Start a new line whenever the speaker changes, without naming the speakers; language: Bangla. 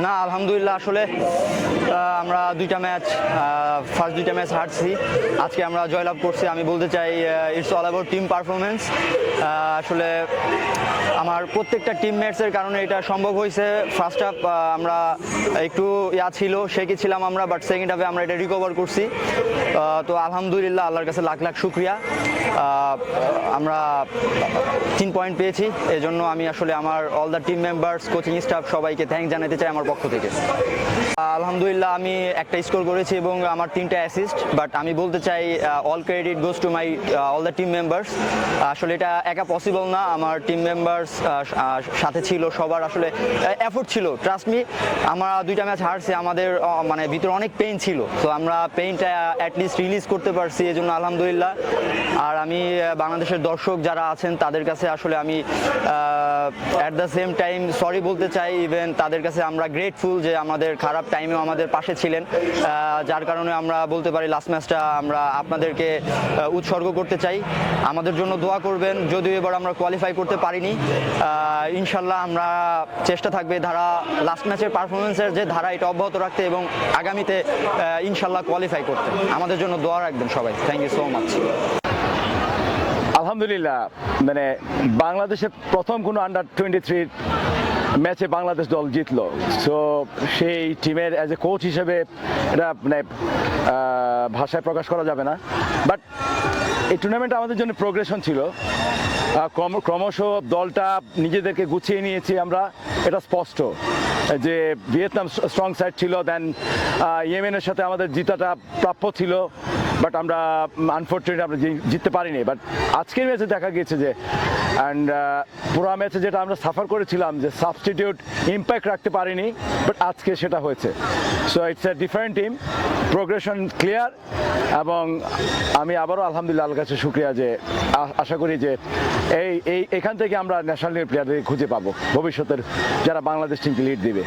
না আলহামদুলিল্লাহ আসলে আমরা ফার্স্ট দুইটা ম্যাচ হারছি, আজকে আমরা জয়লাভ করছি। আমি বলতে চাই it's all about team performance. আসলে আমার প্রত্যেকটা টিমমেটসের কারণে এটা সম্ভব হয়েছে। ফার্স্ট হাফ আমরা একটু ছিল, শেকি ছিলাম আমরা, বাট সেকেন্ড হাফে আমরা এটা রিকভার করছি। তো আলহামদুলিল্লাহ, আল্লাহর কাছে লাখ লাখ শুক্রিয়া। আমরা 3 পয়েন্ট পেয়েছি, এজন্য আমি আসলে আমার all the team members, coaching staff সবাইকে থ্যাঙ্ক জানাতে চাই আমার পক্ষ থেকে। আলহামদুলিল্লাহ আমি একটা স্কোর করেছি এবং আমার 3টা অ্যাসিস্ট, বাট আমি বলতে চাই all credit goes to my all the team members. আসলে এটা একা পসিবল না, আমার টিম মেম্বার্স সাথে ছিল, সবার আসলে এফোর্ট ছিল। ট্রাস্ট মি, আমরা 2টা ম্যাচ হারছি, আমাদের মানে ভিতরে অনেক পেইন ছিল, তো আমরা পেইনটা অ্যাটলিস্ট রিলিজ করতে পারছি, এজন্য আলহামদুলিল্লাহ। আর আমি বাংলাদেশের দর্শক যারা আছেন তাদের কাছে আসলে আমি at the same time sorry বলতে চাই। ইভেন তাদের কাছে আমরা গ্রেটফুল যে আমাদের খারাপ টাইমেও আমাদের পাশে ছিলেন, যার কারণে আমরা বলতে পারি লাস্ট ম্যাচটা আমরা আপনাদেরকে উৎসর্গ করতে চাই। আমাদের জন্য দোয়া করবেন, যদিও এবার আমরা কোয়ালিফাই করতে পারিনি। ইনশাল্লাহ আমরা চেষ্টা থাকবে লাস্ট ম্যাচের পারফরমেন্সের যে ধারা এটা অব্যাহত রাখতে এবং আগামীতে ইনশাল্লাহ কোয়ালিফাই করতে। আমাদের জন্য দোয়া রাখবেন সবাই। Thank you so much.
আলহামদুলিল্লাহ, মানে বাংলাদেশের প্রথম কোনো আন্ডার-23 ম্যাচে বাংলাদেশ দল জিতলো। সো সেই টিমের অ্যাজ এ কোচ হিসেবে এটা মানে ভাষায় প্রকাশ করা যাবে না। বাট এই টুর্নামেন্ট আমাদের জন্য প্রোগ্রেশন ছিল, ক্রমশ দলটা নিজেদেরকে গুছিয়ে নিয়েছি আমরা, এটা স্পষ্ট যে ভিয়েতনাম স্ট্রং সাইড ছিল, দেন ইয়েমেনের সাথে আমাদের জিতাটা প্রাপ্য ছিল, বাট আমরা আনফর্চুনেটলি আমরা জিততে পারিনি। বাট আজকের ম্যাচে দেখা গিয়েছে যে পুরো ম্যাচে যেটা আমরা সাফার করেছিলাম যে সাবস্টিটিউট ইম্প্যাক্ট রাখতে পারিনি, বাট আজকে সেটা হয়েছে। So it's a different team, progression clear. এবং আমি আবারও আলহামদুলিল্লাহ আল্লাহর কাছে শুক্রিয়া যে আশা করি যে এখান থেকে আমরা ন্যাশনাল প্লেয়ারদের খুঁজে পাবো ভবিষ্যতের, যারা বাংলাদেশ টিমকে লিড দিবে।